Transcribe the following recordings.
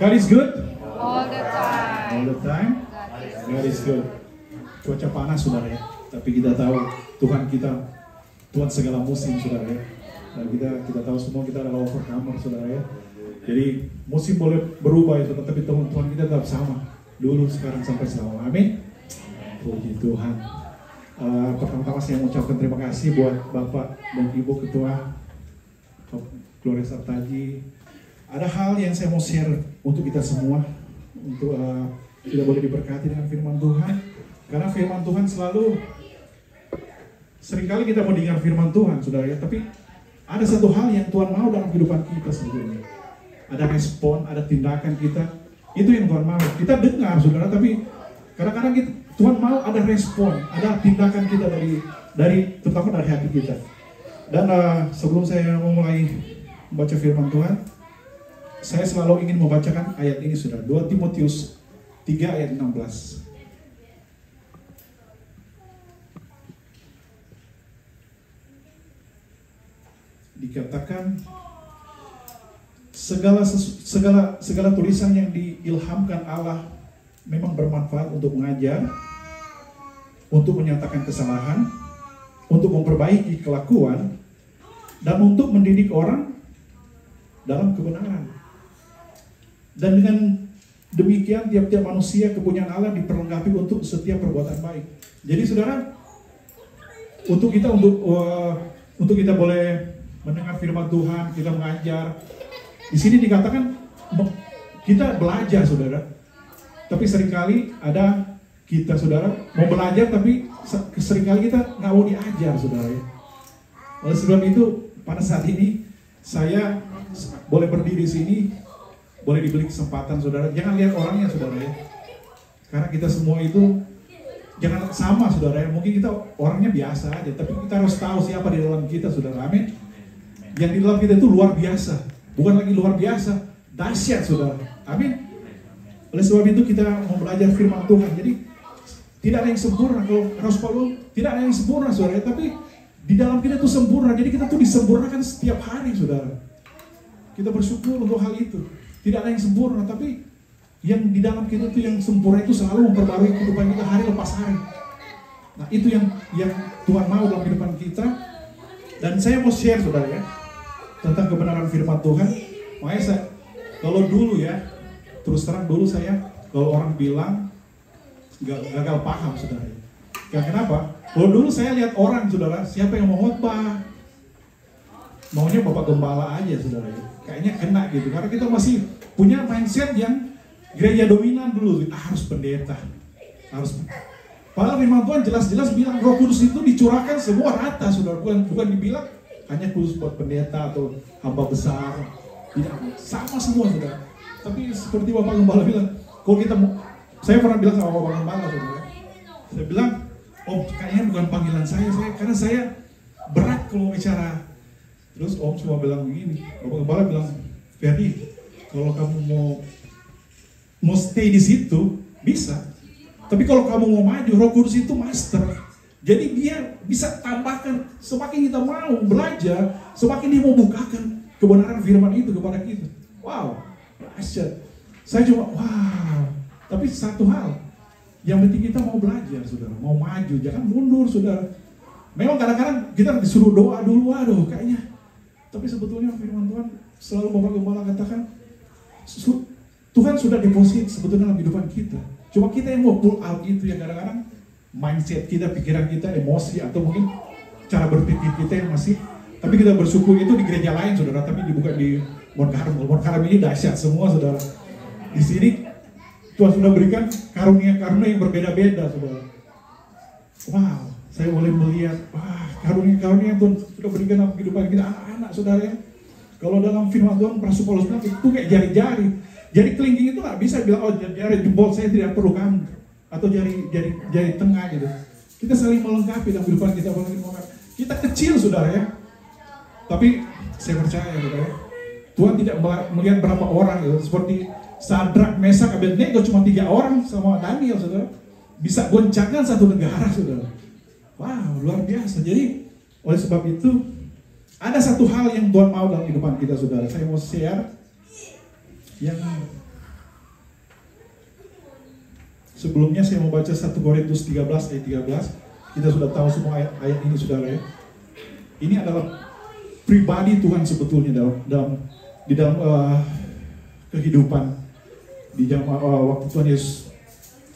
God is good? All the time. All the time? God is good. Cuaca panas saudara ya, tapi kita tahu Tuhan kita, Tuhan segala musim saudara ya. Dan kita tahu semua kita adalah overcomer saudara ya. Jadi musim boleh berubah ya saudara, tapi Tuhan kita tetap sama. Dulu, sekarang, sampai selalu. Amin. Puji Tuhan. Pertama-tama saya mengucapkan terima kasih buat Bapak dan Ibu Ketua Gloria Sartaji. Ada hal yang saya mau share untuk kita semua, untuk kita boleh diberkati dengan firman Tuhan. Karena firman Tuhan selalu, seringkali kita mau dengar firman Tuhan, saudara ya, tapi ada satu hal yang Tuhan mau dalam kehidupan kita sebetulnya. Ada respon, ada tindakan kita, itu yang Tuhan mau. Kita dengar, saudara, tapi kadang-kadang Tuhan mau ada respon, ada tindakan kita terutama dari hati kita. Dan sebelum saya memulai membaca firman Tuhan, saya selalu ingin membacakan ayat ini, saudara. 2 Timotius 3 ayat 16. Dikatakan segala tulisan yang diilhamkan Allah memang bermanfaat untuk mengajar, untuk menyatakan kesalahan, untuk memperbaiki kelakuan, dan untuk mendidik orang dalam kebenaran. Dan dengan demikian tiap-tiap manusia kepunyaan Allah diperlengkapi untuk setiap perbuatan baik. Jadi saudara, untuk kita boleh mendengar firman Tuhan, kita mengajar. Di sini dikatakan kita belajar, saudara. Tapi seringkali ada kita, saudara, mau belajar tapi seringkali kita nggak mau diajar, saudara. Oleh sebab itu, pada saat ini saya boleh berdiri di sini, boleh diberi kesempatan, saudara. Jangan lihat orangnya, saudara ya. Karena kita semua itu jangan sama, saudara ya. Mungkin kita orangnya biasa aja, tapi kita harus tahu siapa di dalam kita, saudara. Amin. Yang di dalam kita itu luar biasa, bukan lagi luar biasa, dahsyat, saudara. Amin. Oleh sebab itu kita mau belajar firman Tuhan. Jadi tidak ada yang sempurna. Kalau Rasul Paulus, tidak ada yang sempurna, saudara. Tapi di dalam kita itu sempurna. Jadi kita tuh disempurnakan setiap hari, saudara. Kita bersyukur untuk hal itu. Tidak ada yang sempurna, tapi yang di dalam kita itu yang sempurna itu selalu memperbarui kehidupan kita hari lepas hari. Nah itu yang Tuhan mau dalam kehidupan kita. Dan saya mau share, saudara ya, tentang kebenaran firman Tuhan. Makanya kalau dulu ya, terus terang dulu saya, kalau orang bilang gagal paham, saudara. Ya kenapa? Kalau dulu saya lihat orang, saudara, siapa yang mau khotbah, maunya bapak gembala aja, saudara. Kayaknya kena gitu, karena kita masih punya mindset yang gereja dominan dulu, harus pendeta, harus. Padahal firman Tuhan jelas-jelas bilang Roh Kudus itu dicurahkan semua rata, saudara. Bukan dibilang hanya khusus buat pendeta atau hamba besar, tidak, sama semua, saudara. Tapi seperti Bapak Gembala bilang, kalau kita mau, saya pernah bilang sama Bapak Gembala, saudara, saya bilang, Om kayaknya bukan panggilan saya karena saya berat kalau bicara. Terus Om cuma bilang begini, Bapak Gembala bilang, Ferdi, kalau kamu mau stay di situ bisa, tapi kalau kamu mau maju, Roh Kudus itu master. Jadi dia bisa tambahkan, semakin kita mau belajar, semakin dia mau bukakan kebenaran firman itu kepada kita. Wow, dahsyat. Saya cuma wow. Tapi satu hal, yang penting kita mau belajar, saudara, mau maju, jangan mundur, saudara. Memang kadang-kadang kita disuruh doa dulu, aduh kayaknya. Tapi sebetulnya firman Tuhan selalu Bapak Gembala katakan, Tuhan sudah deposit sebetulnya dalam kehidupan kita. Cuma kita yang mau pull out itu ya, kadang-kadang mindset kita, pikiran kita, emosi, atau mungkin cara berpikir kita yang masih. Tapi kita bersyukur itu di gereja lain, saudara, tapi dibuka di Mount Carmel. Mount Carmel ini dahsyat semua, saudara. Di sini Tuhan sudah berikan karunia-karunia yang berbeda-beda, saudara. Wow, saya boleh melihat, wah, karunia-karunia yang Tuhan sudah berikan dalam kehidupan kita, anak-anak, saudara ya. Kalau dalam firman Tuhan, Rasul Paulus bilang itu kayak jari-jari. Jari kelingking itu nggak bisa bilang, oh jari jempol saya tidak perlu kamu, atau jari tengah gitu. Kita saling melengkapi dalam kehidupan kita. Kita kecil, saudara ya, tapi saya percaya, saudara, Tuhan tidak melihat berapa orang gitu. Seperti Sadrak, Mesak, Abednego cuma 3 orang sama Daniel, saudara, bisa goncangkan satu negara, saudara. Wow, luar biasa. Jadi oleh sebab itu ada satu hal yang Tuhan mau dalam kehidupan kita, saudara. Saya mau share yang Sebelumnya saya mau baca 1 Korintus 13 ayat 13. Kita sudah tahu semua ayat ini, saudara ya. Ini adalah pribadi Tuhan sebetulnya di dalam kehidupan di zaman waktu Tuhan Yesus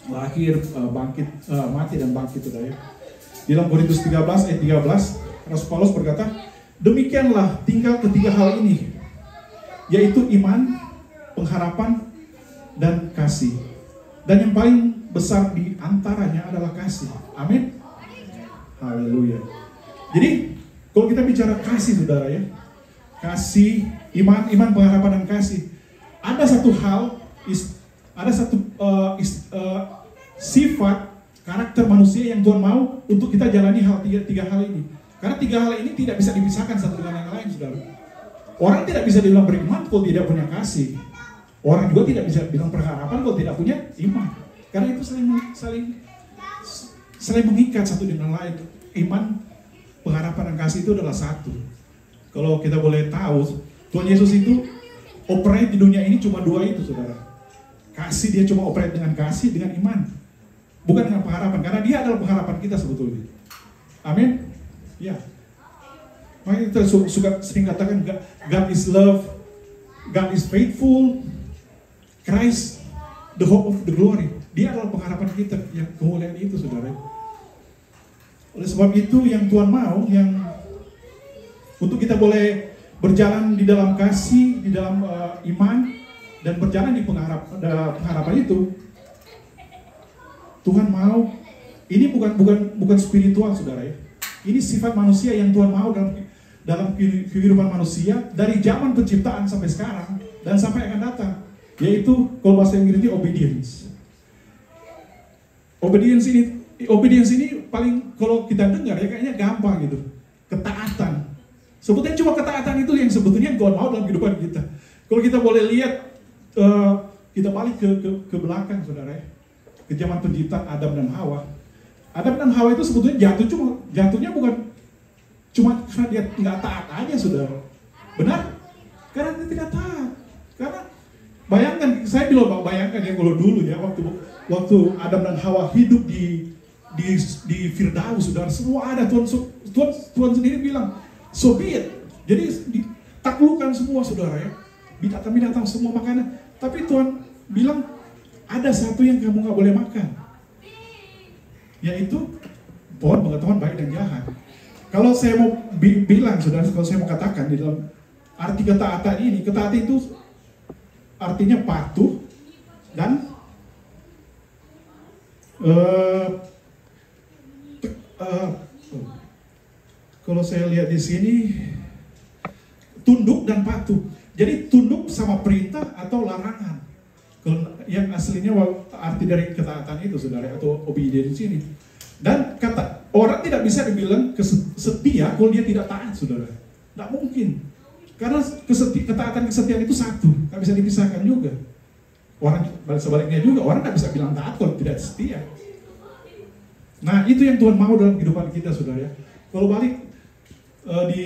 lahir, bangkit, mati dan bangkit, saudara ya. Di dalam Korintus 13 ayat 13, Rasul Paulus berkata, demikianlah tinggal ketiga hal ini, yaitu iman, pengharapan, dan kasih. Dan yang paling besar di antaranya adalah kasih. Amin. Haleluya. Jadi kalau kita bicara kasih, saudara ya, kasih, iman, pengharapan, dan kasih, ada satu hal, sifat karakter manusia yang Tuhan mau untuk kita jalani tiga hal ini. Karena tiga hal ini tidak bisa dipisahkan satu dengan yang lain, saudara. Orang tidak bisa dibilang beriman kalau tidak punya kasih. Orang juga tidak bisa bilang pengharapan kalau tidak punya iman. Karena itu saling mengikat satu dengan lain. Iman, pengharapan, dan kasih itu adalah satu. Kalau kita boleh tahu, Tuhan Yesus itu operate di dunia ini cuma dua itu, saudara. Kasih, dia cuma operate dengan kasih, dengan iman. Bukan dengan pengharapan, karena dia adalah pengharapan kita sebetulnya. Amin. Ya. Makanya kita suka sering katakan God is love, God is faithful, Christ the hope of the glory. Dia adalah pengharapan kita, yang kemuliaan itu, saudara. Oleh sebab itu yang Tuhan mau, yang untuk kita boleh berjalan di dalam kasih, di dalam iman, dan berjalan di pengharapan itu, Tuhan mau. Ini bukan spiritual, saudara ya. Ini sifat manusia yang Tuhan mau dalam kehidupan manusia dari zaman penciptaan sampai sekarang dan sampai akan datang, yaitu kalau bahasa Inggrisnya obedience. Obedience ini paling kalau kita dengar ya kayaknya gampang gitu. Ketaatan. Sebetulnya cuma ketaatan itu yang sebetulnya Tuhan mau dalam kehidupan kita. Kalau kita boleh lihat, kita balik ke belakang, saudara ya, ke zaman penciptaan Adam dan Hawa. Adam dan Hawa itu sebetulnya jatuhnya bukan cuma karena dia nggak taat aja, saudara. Benar? Karena dia tidak taat. Karena bayangkan, saya bilang bayangkan ya kalau dulu ya, waktu Adam dan Hawa hidup di Firdaus, saudara, semua ada. Tuhan sendiri bilang, so be it. Jadi ditaklukkan semua, saudara ya. Binatang-binatang semua makanan. Tapi Tuhan bilang, ada satu yang kamu nggak boleh makan, yaitu pohon pengetahuan baik dan jahat. Kalau saya mau bilang, saudara, kalau saya mau katakan di dalam arti ketaatan ini, ketaatan itu artinya patuh dan kalau saya lihat di sini, tunduk dan patuh. Jadi tunduk sama perintah atau larangan. Yang aslinya arti dari ketaatan itu, saudara, atau obedience ini. Dan kata orang tidak bisa dibilang setia kalau dia tidak taat, saudara. Tidak mungkin. Karena ketaatan kesetiaan itu satu, tidak bisa dipisahkan juga. Orang sebaliknya juga, orang tidak bisa bilang taat kalau tidak setia. Nah, itu yang Tuhan mau dalam kehidupan kita, saudara ya. Kalau balik di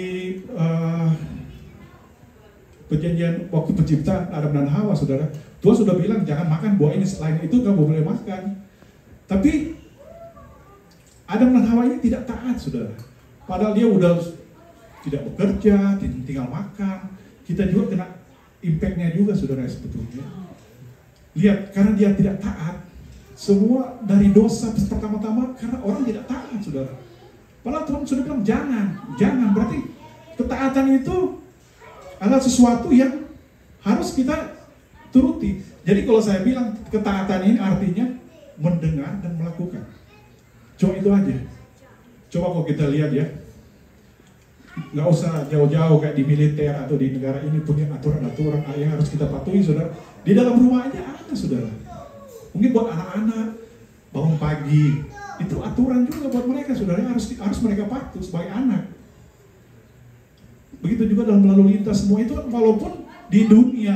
perjanjian waktu penciptaan Adam dan Hawa, saudara, Tuhan sudah bilang jangan makan buah ini, selain itu kamu boleh makan. Tapi Adam dan Hawa ini tidak taat, saudara. Padahal dia udah tidak bekerja, tinggal makan. Kita juga kena impact-nya juga, saudara, sebetulnya. Lihat, karena dia tidak taat, semua dari dosa pertama-tama karena orang tidak taat, saudara. Padahal Tuhan sudah bilang jangan. Berarti ketaatan itu adalah sesuatu yang harus kita turuti. Jadi kalau saya bilang ketaatan ini artinya mendengar dan melakukan. Cuma itu aja. Coba kalau kita lihat ya, nggak usah jauh-jauh kayak di militer atau di negara ini punya aturan-aturan yang harus kita patuhi, saudara. Di dalam rumah aja ada, saudara. Mungkin buat anak-anak bangun pagi itu aturan juga buat mereka, saudara, harus mereka patuh sebagai anak. Begitu juga dalam lalu lintas, semua itu walaupun di dunia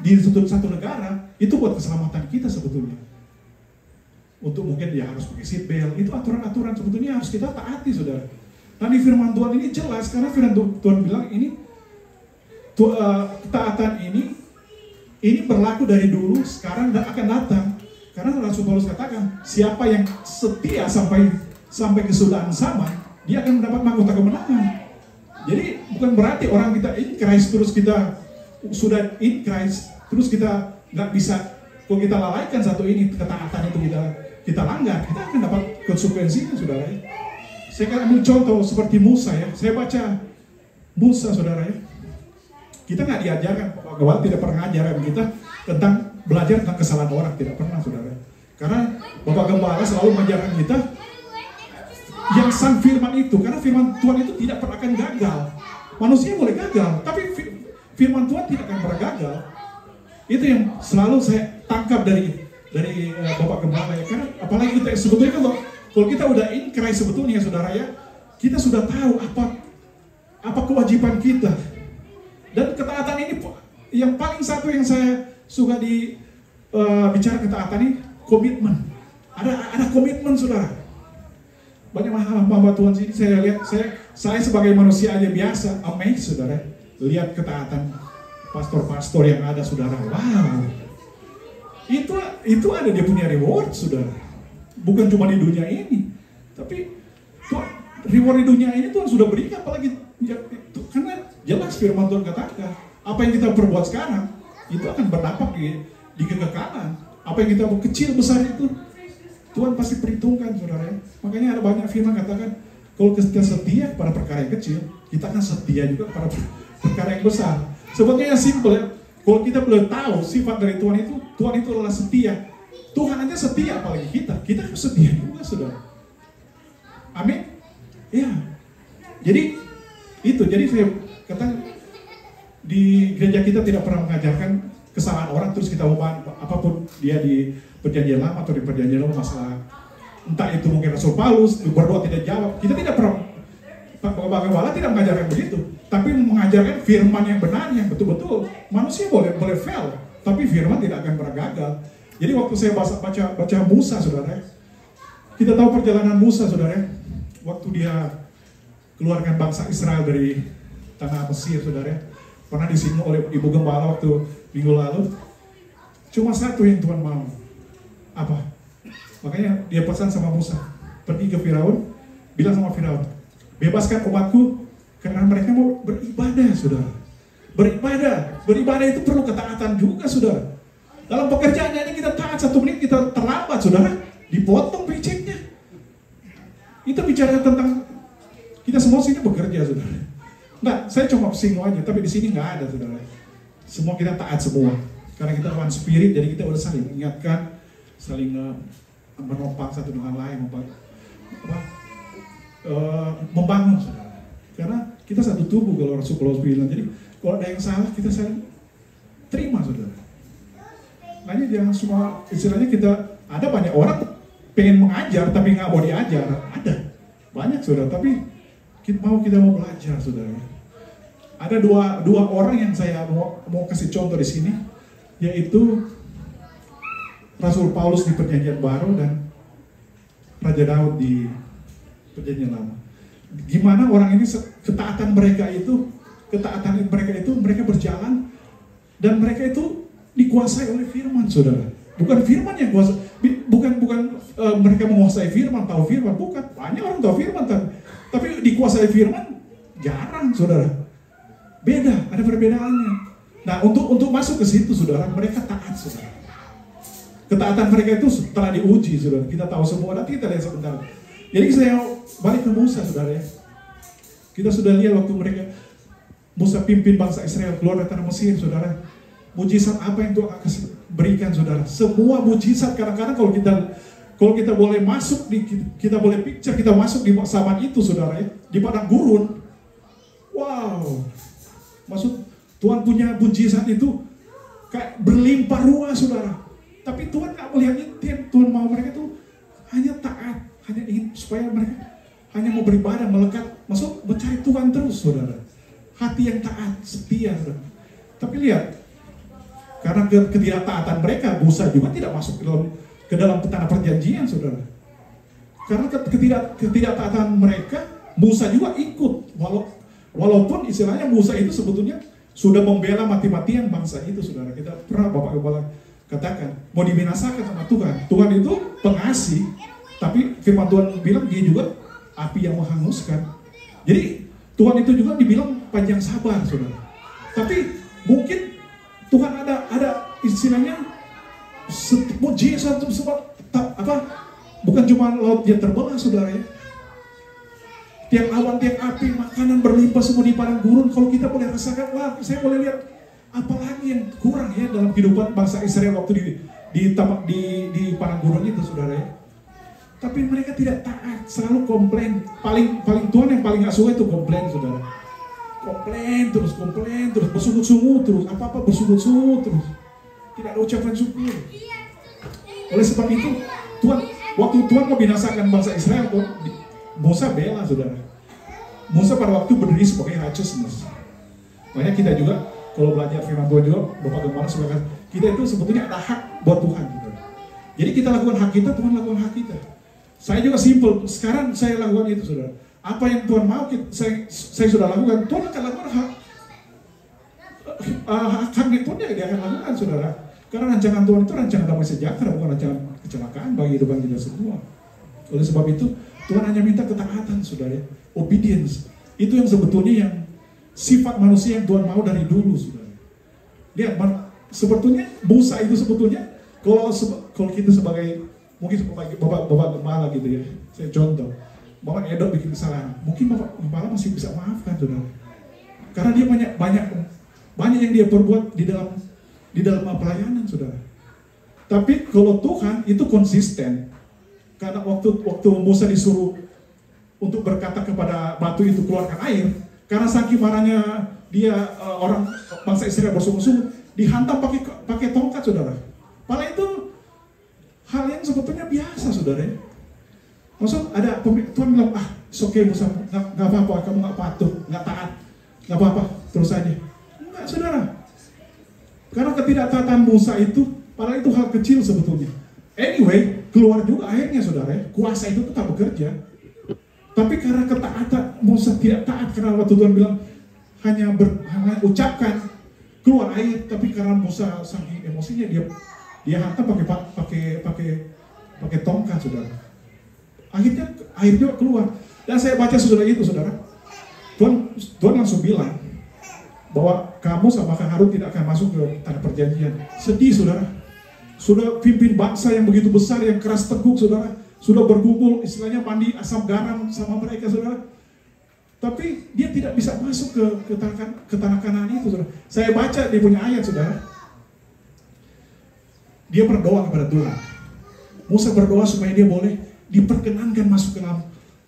di satu negara itu buat keselamatan kita sebetulnya. Untuk mungkin ya harus pakai seat belt, itu aturan-aturan sebetulnya harus kita taati, saudara. Nah di firman Tuhan ini jelas, karena firman Tuhan bilang ini ketaatan ini berlaku dari dulu, sekarang dan akan datang. Karena Rasul Paulus katakan, siapa yang setia sampai kesudahan zaman, dia akan mendapat mahkota kemenangan. Jadi bukan berarti orang kita in Christ terus kita sudah in Christ terus kita nggak bisa, kalau kita lalaikan satu ini ketaatan itu kita langgar, kita akan dapat konsekuensinya, saudara ya. Saya akan ambil contoh seperti Musa ya. Saya baca Musa, saudara ya. Kita nggak diajarkan, Bapak Gembala tidak pernah ngajarin kita tentang belajar tentang kesalahan orang, tidak pernah, saudara. Karena Bapak Gembala selalu mengajarkan kita yang sang firman itu, karena firman Tuhan itu tidak pernah akan gagal. Manusia boleh gagal, tapi firman Tuhan tidak akan pernah gagal. Itu yang selalu saya tangkap dari Bapak Gembala ya. Karena apalagi kita sebetulnya kalau kita udah in Christ sebetulnya, saudara ya, kita sudah tahu apa kewajiban kita. Dan ketaatan ini yang paling satu yang saya suka bicara ketaatan ini, komitmen. Ada komitmen, saudara. Banyak hamba Tuhan sini saya lihat, saya sebagai manusia aja biasa amazed, saudara, lihat ketaatan pastor-pastor yang ada, saudara. Wow, itu ada dia punya reward, saudara. Bukan cuma di dunia ini, tapi Tuhan, reward di dunia ini Tuhan sudah berikan, apalagi ya, karena jelas firman Tuhan katakan, apa yang kita perbuat sekarang itu akan berdampak di kekekalan. Apa yang kita kecil besar itu Tuhan pasti perhitungkan, saudara. Makanya ada banyak firman katakan, kalau kita setia pada perkara yang kecil, kita akan setia juga pada perkara yang besar. Sebetulnya simple ya. Kalau kita boleh tahu sifat dari Tuhan itu adalah setia. Tuhan aja setia, apalagi kita harus setia juga, saudara. Amin. Ya. Jadi saya katakan, di gereja kita tidak pernah mengajarkan kesalahan orang terus kita ubah apapun dia di perjanjian lama atau di perjanjian lama, masalah entah itu mungkin Rasul Paulus berdoa tidak jawab, kita tidak pernah, Bapak Gembala tidak mengajarkan begitu, tapi mengajarkan firman yang benar, yang betul-betul manusia boleh fail, tapi firman tidak akan pernah gagal. Jadi waktu saya baca Musa, saudara, kita tahu perjalanan Musa, saudara, waktu dia keluarkan bangsa Israel dari tanah Mesir, saudara, pernah disinggung oleh Ibu Gembala waktu minggu lalu. Cuma satu yang Tuhan mau, apa? Makanya dia pesan sama Musa, pergi ke Firaun, bilang sama Firaun, bebaskan umatku karena mereka mau beribadah, saudara. Beribadah itu perlu ketaatan juga, saudara. Dalam pekerjaan ini kita taat 1 menit kita terlambat, saudara, dipotong paychecknya. Itu bicara tentang kita semua sini bekerja, saudara. Nah, saya cuma singgung aja, tapi di sini nggak ada, saudara. Semua kita taat semua, karena kita one spirit, jadi kita udah saling mengingatkan, saling menopang satu dengan lain, membangun, saudara. Karena kita satu tubuh, kalau Rasul Paulus bilang. Jadi kalau ada yang salah, kita saling terima, saudara. Makanya jangan semua, istilahnya kita, ada banyak orang pengen mengajar tapi nggak mau diajar, ada banyak, saudara. Tapi kita mau belajar, saudara. Ada dua orang yang saya mau kasih contoh di sini, yaitu Rasul Paulus di Perjanjian Baru dan Raja Daud di Perjanjian Lama. Gimana orang ini ketaatan mereka itu mereka berjalan dan mereka itu dikuasai oleh firman, saudara. Bukan firman yang kuasa, bukan mereka menguasai firman, tahu firman, bukan. Banyak orang tahu firman, tapi dikuasai firman jarang, saudara. Beda, ada perbedaannya. Nah, untuk masuk ke situ, saudara, mereka taat, saudara. Ketaatan mereka itu telah diuji, saudara. Kita tahu semua, nanti kita lihat sebentar. Jadi saya balik ke Musa, saudara ya. Kita sudah lihat waktu Musa pimpin bangsa Israel keluar dari tanah Mesir, saudara. Mujizat apa yang Tuhan akan berikan, saudara? Semua mujizat. Kadang-kadang kalau kita boleh masuk kita boleh picture kita masuk di zaman itu, saudara ya, di padang gurun. Wow, maksud Tuhan punya mujizat itu kayak berlimpah ruah, saudara. Tapi Tuhan nggak melihat itu. Tuhan mau mereka itu hanya taat, hanya ingin supaya mereka hanya mau beribadah, melekat, maksud mencari Tuhan terus, saudara. Hati yang taat, setia, saudara. Tapi lihat, karena ketidaktaatan mereka, Musa juga tidak masuk ke dalam tanah perjanjian, saudara. Karena ketidaktaatan mereka, Musa juga ikut. Walaupun istilahnya Musa itu sebetulnya sudah membela mati-matian bangsa itu, saudara. Kita pernah Bapak Gembala katakan, mau dibinasakan sama Tuhan. Tuhan itu pengasih, tapi firman Tuhan bilang dia juga api yang menghanguskan. Jadi Tuhan itu juga dibilang panjang sabar, saudara. Tapi mungkin Tuhan ada istilahnya mujizat bukan cuma laut yang terbelah, saudara ya. Tiang awan, tiang api, makanan berlimpah semua di padang gurun. Kalau kita boleh rasakan, wah, saya boleh lihat apalagi yang kurang ya dalam kehidupan bangsa Israel waktu di padang gurun itu, saudara ya. Tapi mereka tidak taat, selalu komplain. Paling Tuhan yang paling gak suka itu komplain, saudara. Komplain terus, bersungut-sungut terus, apa-apa bersungut-sungut terus. Tidak ada ucapan syukur. Oleh sebab itu, waktu Tuhan membinasakan bangsa Israel, Musa bela, saudara. Musa pada waktu berdiri sebagai righteousness. Makanya kita juga, kalau belajar firman Tuhan juga, Bapak Gembala sebagai kita itu sebetulnya ada hak buat Tuhan. Saudara. Jadi kita lakukan hak kita, Tuhan lakukan hak kita. Saya juga simple, sekarang saya lakukan itu, saudara. Apa yang Tuhan mau, saya sudah lakukan, Tuhan akan lakukan hak Tuhan dia akan lakukan, saudara. Karena rancangan Tuhan itu rancangan damai sejahtera, bukan rancangan kecelakaan bagi hidup kita semua. Oleh sebab itu, Tuhan hanya minta ketaatan, saudara. Obedience. Itu yang sebetulnya yang sifat manusia yang Tuhan mau dari dulu, saudara. Lihat, sebetulnya Musa itu sebetulnya, kalau kita sebagai mungkin bapak gembala gitu ya, saya contoh, Bapak Edo bikin kesalahan, mungkin Bapak Gembala masih bisa maafkan, saudara. Karena dia banyak yang dia perbuat di dalam pelayanan, saudara. Tapi kalau Tuhan itu konsisten, karena waktu Musa disuruh untuk berkata kepada batu itu keluarkan air, karena saking marahnya dia orang bangsa Israel bersungguh-sungguh, dihantam pakai tongkat, saudara. Padahal itu hal yang sebetulnya biasa, saudara. Maksud ada Tuhan bilang, oke Musa, nggak apa-apa, kamu nggak patuh, nggak taat, nggak apa-apa, terus aja. Enggak, saudara. Karena ketidaktaatan Musa itu, padahal itu hal kecil sebetulnya. Anyway, keluar juga akhirnya, saudara. Kuasa itu tetap bekerja. Tapi karena ketaatan Musa tidak taat, karena waktu Tuhan bilang hanya ucapkan keluar air, tapi karena Musa saking emosinya dia hantam pakai tongkat, saudara. Akhirnya air juga keluar. Dan saya baca saudara itu, saudara. Tuhan langsung bilang bahwa kamu sama Harun tidak akan masuk ke tanah perjanjian. Sedih, saudara. Sudah pimpin bangsa yang begitu besar, yang keras teguk, saudara. Sudah bergumul, istilahnya mandi asam garam sama mereka, saudara. Tapi dia tidak bisa masuk ke tanah Kanaan itu, saudara. Saya baca dia punya ayat, saudara. Dia berdoa kepada Tuhan. Musa berdoa supaya dia boleh diperkenankan masuk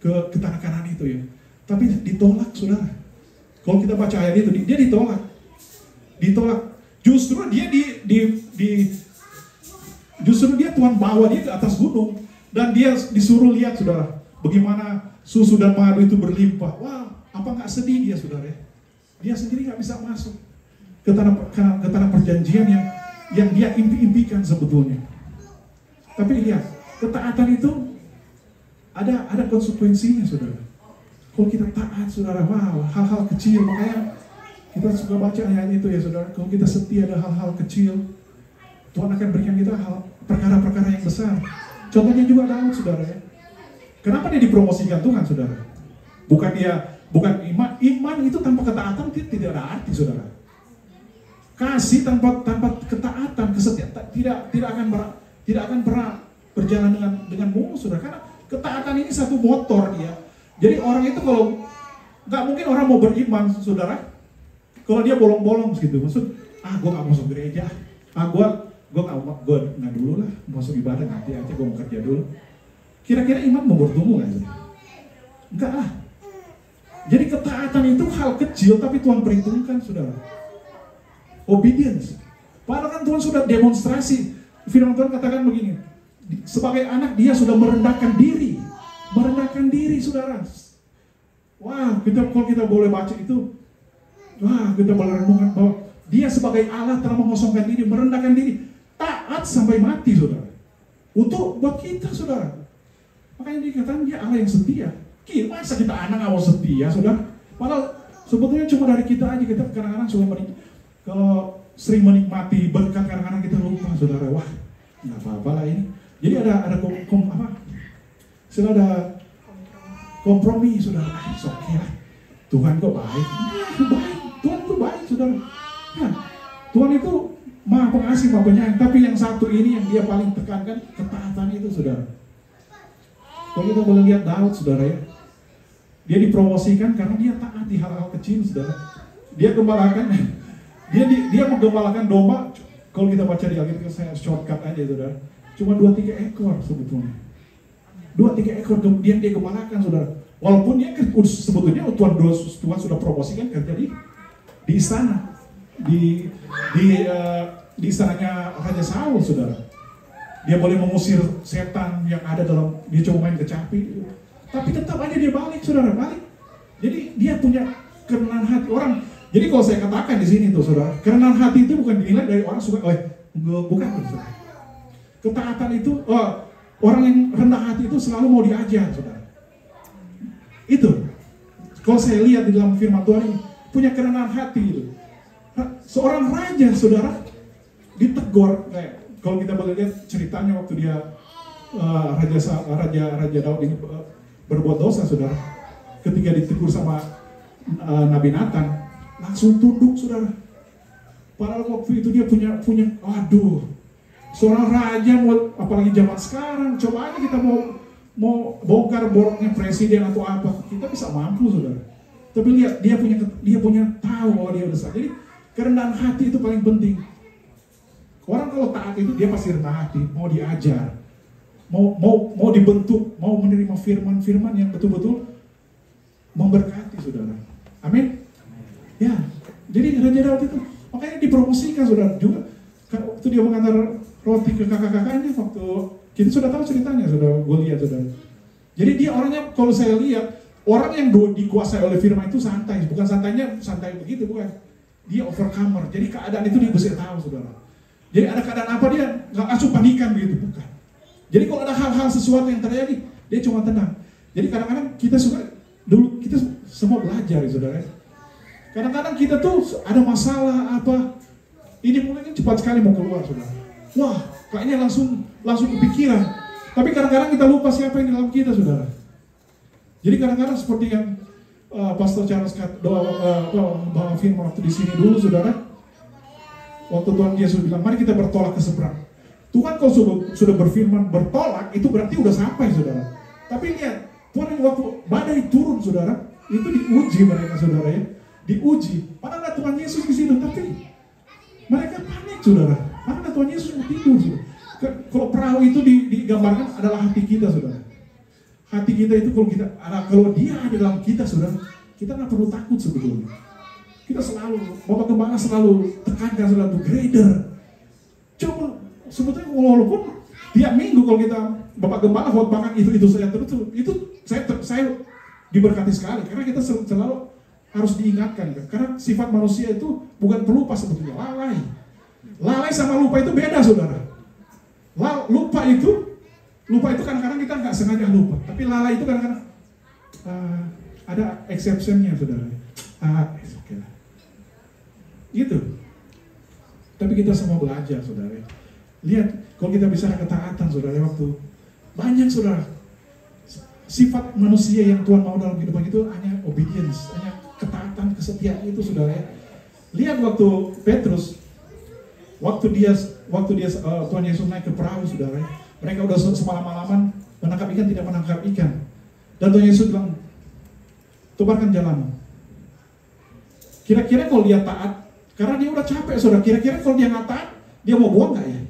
ke tanah Kanaan itu ya. Tapi ditolak, saudara. Kalau kita baca ayat itu, dia ditolak. Justru dia Tuhan bawa dia ke atas gunung. Dan dia disuruh lihat, saudara, bagaimana susu dan madu itu berlimpah. Wah, apa nggak sedih dia, saudara? Dia sendiri nggak bisa masuk ke tanah perjanjian yang dia impikan sebetulnya. Tapi lihat, ketaatan itu ada konsekuensinya, saudara. Kalau kita taat, saudara, wow, hal-hal kecil, makanya kita suka baca ayat itu ya, saudara. Kalau kita setia ada hal-hal kecil, Tuhan akan berikan kita perkara-perkara yang besar. Contohnya juga Daud, saudara ya. Kenapa dia dipromosikan Tuhan, saudara? Bukan iman itu tanpa ketaatan tidak ada arti, saudara. Kasih tanpa ketaatan, kesetiaan tidak akan pernah berjalan dengan mulus, saudara. Karena ketaatan ini satu motor dia. Jadi orang itu kalau nggak mungkin orang mau beriman, saudara, kalau dia bolong-bolong gitu, maksud, gue nggak masuk gereja, gue nggak dulu lah, masuk ibadah nanti aja, gue mau kerja dulu. Kira-kira iman mau bertumbuh nggak? Enggak lah. Jadi ketaatan itu hal kecil, tapi Tuhan perhitungkan, saudara. Obedience. Padahal kan Tuhan sudah demonstrasi. Firman Tuhan katakan begini, sebagai anak dia sudah merendahkan diri, saudara. Wah, kalau kita boleh baca itu, wah, kita boleh renungkan bahwa dia sebagai Allah telah mengosongkan diri, merendahkan diri, taat sampai mati, saudara. Untuk buat kita, saudara. Makanya dikatakan dia Allah yang setia. Masa kita anak nggak mau setia, saudara? Padahal sebetulnya cuma dari kita aja, kita kadang-kadang kalau sering menikmati berkat, kadang-kadang kita lupa, saudara. saudara, wah nggak apa-apa lah ini. Jadi ada Sudah ada kompromi, saudara. Oke lah. Tuhan kok baik. Baik. Tuhan itu baik, saudara. Nah, Tuhan itu Maha Pengasih, Maha Penyayang. Tapi yang satu ini yang dia paling tekankan, ketaatan itu, saudara. Kalau kita boleh lihat Daud, saudara ya, dia dipromosikan karena dia taat di hal-hal kecil, saudara. Dia gembalakan, dia menggembalakan domba. Kalau kita baca di Alkitab, saya shortcut aja, saudara. Cuma 2-3 ekor sebetulnya. 2-3 ekor kemudian dia gembalakan, saudara. Walaupun dia sebetulnya Tuhan sudah promosikan kerja di istana, di istananya Raja Saul, saudara. Dia boleh mengusir setan yang ada dalam, dia coba main kecapi, tapi tetap aja dia balik, saudara, balik. Jadi dia punya kerendahan hati orang. Jadi kalau saya katakan di sini tuh, saudara, kerendahan hati itu bukan dinilai dari orang suka, bukan, saudara. Ketaatan itu, orang yang rendah hati itu selalu mau diajar, saudara. Itu, kalau saya lihat di dalam firman Tuhan ini, punya kerendahan hati itu. Seorang raja, saudara, ditegur, kayak kalau kita boleh lihat ceritanya waktu dia Raja Daud ini berbuat dosa, saudara. Ketika ditegur sama Nabi Nathan, langsung tunduk, saudara. Padahal waktu itu dia punya, waduh, seorang raja, apalagi zaman sekarang, coba aja kita mau bongkar boroknya presiden atau apa, kita bisa mampu, saudara. Tapi lihat, dia punya tahu bahwa dia udah. Jadi kerendahan hati itu paling penting. Orang kalau taat itu dia pasti rendah hati, mau diajar, mau dibentuk, mau menerima firman-firman yang betul-betul memberkati, saudara. Amin. Ya, jadi Raja Daud itu makanya dipromosikan, saudara. Juga waktu dia mengantar roti ke kakak-kakaknya, waktu kita sudah tahu ceritanya, saudara, gue lihat, saudara. Jadi dia orangnya, kalau saya lihat, orang yang dikuasai oleh firman itu santai, bukan santai begitu, bukan. Dia overcomer, jadi keadaan itu dia bisa tahu, saudara. Jadi ada keadaan apa dia nggak langsung panikan begitu, bukan. Jadi kalau ada hal-hal sesuatu yang terjadi, dia cuma tenang. Jadi kadang-kadang kita semua belajar, ya, saudara. Kadang-kadang kita tuh ada masalah apa, ini mulai cepat sekali mau keluar, saudara. Wah, kayaknya langsung kepikiran. Tapi kadang-kadang kita lupa siapa yang di dalam kita, saudara. Jadi kadang-kadang seperti yang Pastor Charles bawa firman waktu di sini dulu, saudara. Waktu Tuhan Yesus bilang, mari kita bertolak ke seberang. Tuhan kalau sudah berfirman bertolak, itu berarti udah sampai, saudara. Tapi lihat, Tuhan waktu badai turun, saudara, itu diuji mereka, saudara ya. Diuji. Mana ada Tuhan Yesus di situ, tapi mereka panik, saudara. Mana ada Tuhan Yesus mau tidur, saudara. Kalau perahu itu digambarkan adalah hati kita, saudara. Hati kita itu kalau dia ada dalam kita, saudara, kita nggak perlu takut sebetulnya. Kita selalu, Bapak Gembala selalu tekankan, selalu grader. Coba, sebetulnya walaupun tiap minggu kalau kita, Bapak Gembala khotbahkan itu saya terus, itu saya diberkati sekali. Karena kita selalu harus diingatkan. Karena sifat manusia itu bukan pelupa sebetulnya, lalai. Lalai sama lupa itu beda, saudara. Lupa itu kadang-kadang kita nggak sengaja lupa. Tapi lalai itu kadang-kadang ada exception-nya, saudara. Oke lah. Gitu. Tapi kita semua belajar, saudara. Lihat, kalau kita bicara ketaatan, saudara, waktu banyak, saudara, sifat manusia yang Tuhan mau dalam kehidupan itu hanya obedience, hanya ketaatan, kesetiaan itu, saudara. Lihat waktu Petrus, waktu dia Tuhan Yesus naik ke perahu, saudara. Mereka udah semalam-malaman menangkap ikan, tidak menangkap ikan. Dan Tuhan Yesus bilang, tebarkan jalanmu. Kira-kira kalau dia taat, karena dia udah capek, saudara. Kira-kira kalau dia nggak taat, dia mau buang nggak ya?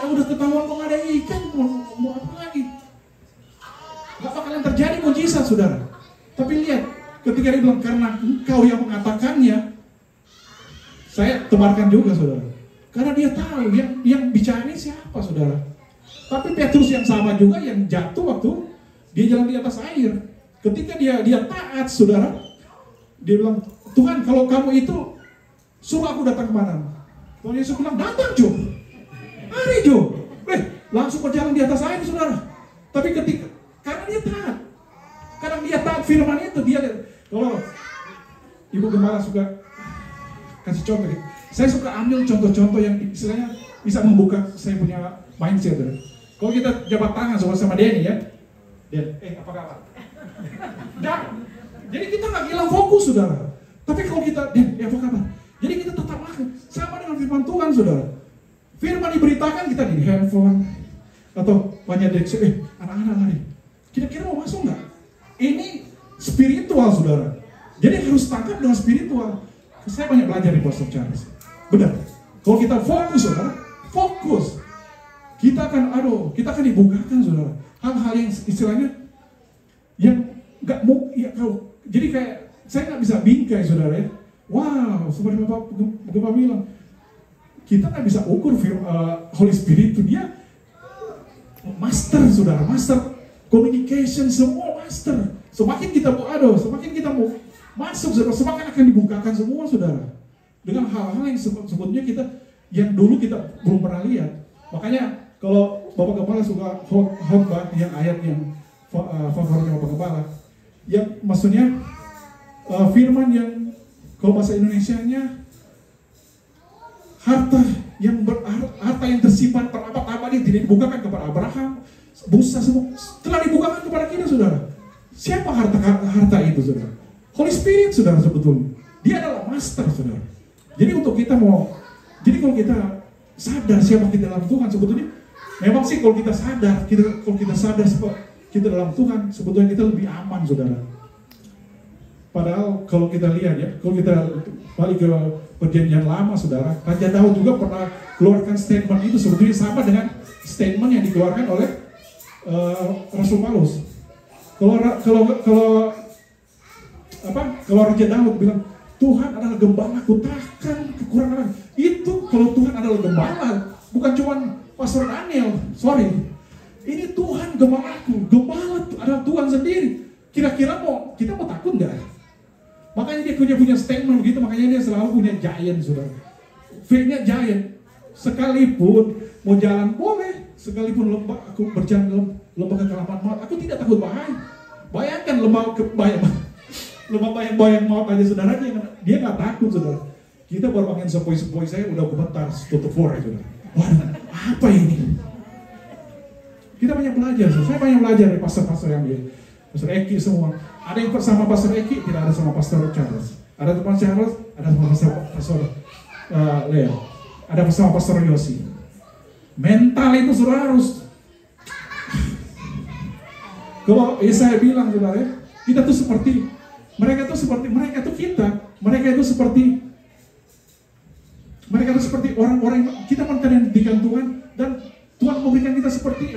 Udah ketahuan kok nggak ada ikan, mau apa lagi? Nggak bakalan terjadi mujizat, saudara. Tapi lihat, ketika dia bilang karena engkau yang mengatakannya, saya tebarkan juga, saudara. Karena dia tahu yang bicara ini siapa, saudara. Tapi Petrus yang sama juga yang jatuh waktu dia jalan di atas air. Ketika dia taat, saudara, dia bilang, Tuhan, kalau kamu itu suruh aku datang kemana? Tuhan Yesus bilang, datang, Jo. Mari, Jo. Langsung berjalan di atas air, saudara. Tapi karena dia taat. Karena dia taat firman itu, dia kalau Ibu Gembala suka kasih contoh, Saya suka ambil contoh-contoh yang istilahnya bisa membuka saya punya mindset. Kalau kita jabat tangan sama Denny ya, apa kabar? Jadi kita nggak hilang fokus, saudara. Tapi kalau kita, apa kabar? Jadi kita tetap makan sama dengan firman Tuhan, saudara. Firman diberitakan kita di handphone atau banyak dari anak-anak lari. Kira-kira mau masuk nggak? Ini spiritual, saudara. Jadi harus tangkap dengan spiritual. Saya banyak belajar di Pastor Charles. Benar. Kalau kita fokus, saudara, fokus. Kita akan dibukakan, saudara. Hal-hal yang istilahnya yang nggak mau, ya, jadi kayak saya nggak bisa bingkai, saudara ya. Wow, seperti Bapak bilang, kita nggak bisa ukur Holy Spirit itu dia master, saudara, master communication, semua master. Semakin kita mau masuk, saudara, semakin akan dibukakan semua, saudara. Dengan hal-hal yang sebetulnya yang dulu kita belum pernah lihat. Makanya kalau Bapak Gembala suka khotbah yang ayat yang favoritnya Bapak Gembala, yang maksudnya firman yang kalau bahasa Indonesianya harta yang tersimpan berabad-abad yang tidak dibukakan kepada Abraham, Musa, semua telah dibukakan kepada kita, saudara. Siapa harta itu, saudara? Holy Spirit, saudara, sebetulnya. Dia adalah master, saudara. Jadi kalau kita sadar siapa kita dalam Tuhan, sebetulnya memang sih kalau kita sadar kita dalam Tuhan, sebetulnya kita lebih aman, saudara. Padahal kalau kita lihat ya, kalau kita balik ke perjanjian lama, saudara, Raja Daud juga pernah keluarkan statement itu sebetulnya sama dengan statement yang dikeluarkan oleh Rasul Paulus. Kalau Raja Daud bilang Tuhan adalah gembalaku, takkan kekurangan. Itu kalau Tuhan adalah gembala, bukan cuma Pastor Daniel, sorry. Ini Tuhan gembalaku, gembala adalah Tuhan sendiri. Kira-kira kita mau takut nggak? Makanya dia punya statement begitu, makanya dia selalu punya giant, saudara. Faith-nya giant. Sekalipun mau jalan boleh, sekalipun aku berjalan lembah kekelaman maut, aku tidak takut bahaya. Bayangkan lembah bayang maut aja, saudara, dia nggak takut, saudara. Kita baru angin sepoi-sepoi saya udah gemetar, tutup ya, saudara. Wah, apa ini? Kita banyak belajar, saya banyak belajar dari pastor-pastor yang dia, Pastor Eki semua. Ada yang sama Pastor Eki, tidak ada sama Pastor Charles. Ada sama Charles, ada sama Pastor Leo. Ada sama Pastor Yosi. Mental itu saudara harus. Kalau saya bilang, saudara, kita tuh seperti mereka tuh seperti orang-orang kita mendikan Tuhan, dan Tuhan memberikan kita seperti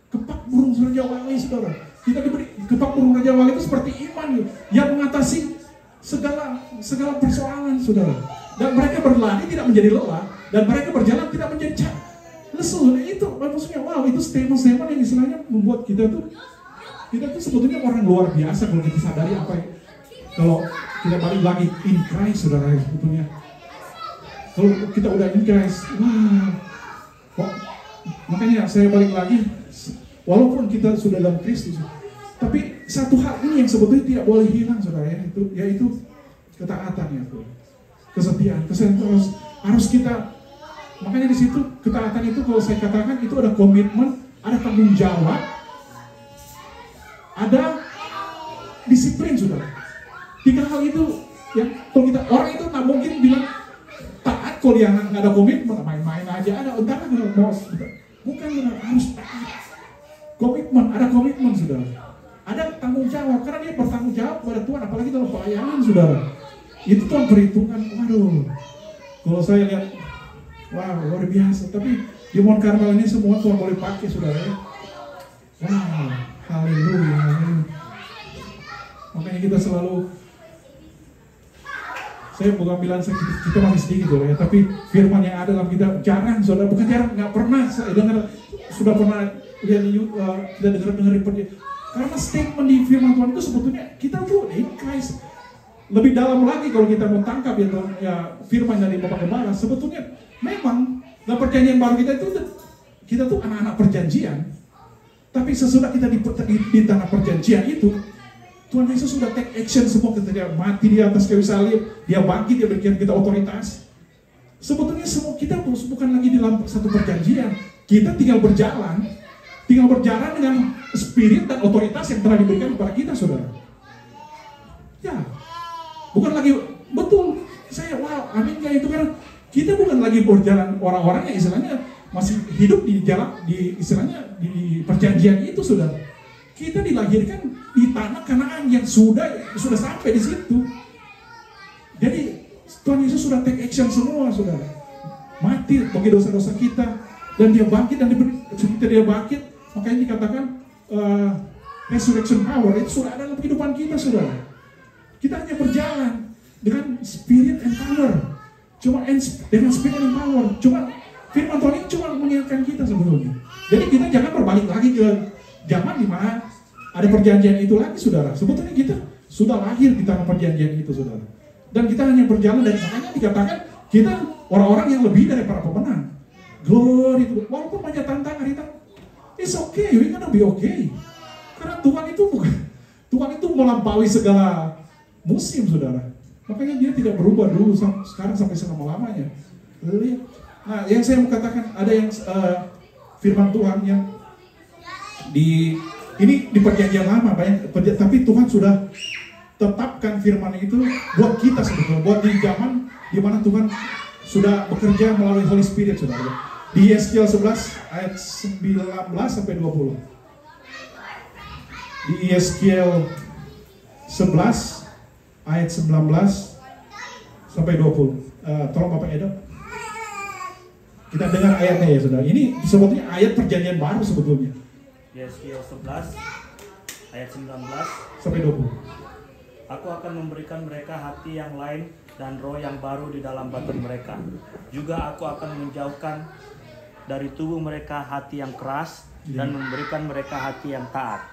kepak burung Raja Wali, saudara. Kita diberi kepak burung Raja Wali itu seperti iman yang mengatasi segala persoalan, saudara. Dan mereka berlari tidak menjadi lelah, dan mereka berjalan tidak menjadi lesu. Itu maksudnya, wow, itu statement yang istilahnya membuat kita tuh sebetulnya orang luar biasa kalau kita sadari kalau kita balik lagi in Christ, saudara, sebetulnya. Kalau kita udah in Christ, wah, makanya saya balik lagi, walaupun kita sudah dalam Kristus, tapi satu hal ini yang sebetulnya tidak boleh hilang, saudara, yaitu ketaatan, ya, kesetiaan harus kita. Makanya di situ ketaatan itu, kalau saya katakan itu ada komitmen, ada tanggung jawab, ada disiplin, saudara. 3 hal itu yang kalau kita, orang itu nggak mungkin bilang taat kalau dia nggak ada komitmen, main-main aja, ada entar mau, bukan, saudara, harus taat. Ada komitmen, saudara. Ada tanggung jawab, karena dia bertanggung jawab kepada Tuhan, apalagi dalam pelayanan, saudara. Itu Tuhan perhitungan, waduh. Kalau saya lihat, wow, luar biasa. Tapi di Mount Carmel ini semua Tuhan boleh pakai, saudara. Wow, haleluya. Makanya kita selalu, saya bukan bilang kita masih sedikit, saudara, tapi firman yang ada dalam kita jarang, saudara, bukan jarang, nggak pernah saya dengar, sudah pernah lihat kita dengar karena statement di firman Tuhan itu sebetulnya kita tuh in Christ. Lebih dalam lagi kalau kita mau tangkap ya firman dari Bapak Gembala, sebetulnya memang dalam perjanjian baru kita tuh anak-anak perjanjian. Tapi sesudah kita di tanah perjanjian itu, Tuhan Yesus sudah take action semua, ketika dia mati di atas kayu salib, dia bangkit, dia berikan kita otoritas. Sebetulnya semua kita bukan lagi di dalam satu perjanjian. Kita tinggal berjalan dengan spirit dan otoritas yang telah diberikan kepada kita, saudara. Ya, bukan lagi betul. Saya wow, amin ya itu kan. Kita bukan lagi berjalan orang-orang yang istilahnya masih hidup di jalan di istilahnya di perjanjian itu, saudara. Kita dilahirkan di tanah Kanaan yang sudah sampai di situ. Jadi Tuhan Yesus sudah take action semua, saudara. Mati bagi dosa-dosa kita dan dia bangkit dan dia bangkit, makanya dikatakan resurrection power itu sudah ada dalam kehidupan kita, saudara. Kita hanya berjalan dengan spirit and power. Dengan spirit and power. Cuma firman Tuhan ini cuma mengingatkan kita sebetulnya. Jadi kita jangan berbalik lagi ke zaman di mana ada perjanjian itu lagi, saudara. Sebetulnya kita sudah lahir di tanah perjanjian itu, saudara. Dan kita hanya berjalan, dan makanya dikatakan kita orang-orang yang lebih dari para pemenang. Glory to God. Walaupun banyak tantangan, it's okay, we gonna be okay. Karena Tuhan itu melampaui segala musim, saudara. Makanya dia tidak berubah dulu sekarang sampai selama-lamanya. Nah, yang saya mau katakan, ada yang firman Tuhan yang ini di perjanjian lama banyak, tapi Tuhan sudah tetapkan firman itu buat kita sebetulnya, buat di zaman di mana Tuhan sudah bekerja melalui Holy Spirit, saudara. Di Yeskiel 11 ayat 19 sampai 20. Di Yeskiel 11 ayat 19 sampai 20. Tolong Bapak Edo. Kita dengar ayatnya ya, saudara. Ini sebetulnya ayat perjanjian baru sebetulnya. Yeskiel 11 ayat 19 sampai 20. Aku akan memberikan mereka hati yang lain dan roh yang baru di dalam batin mereka. Juga aku akan menjauhkan dari tubuh mereka hati yang keras dan memberikan mereka hati yang taat.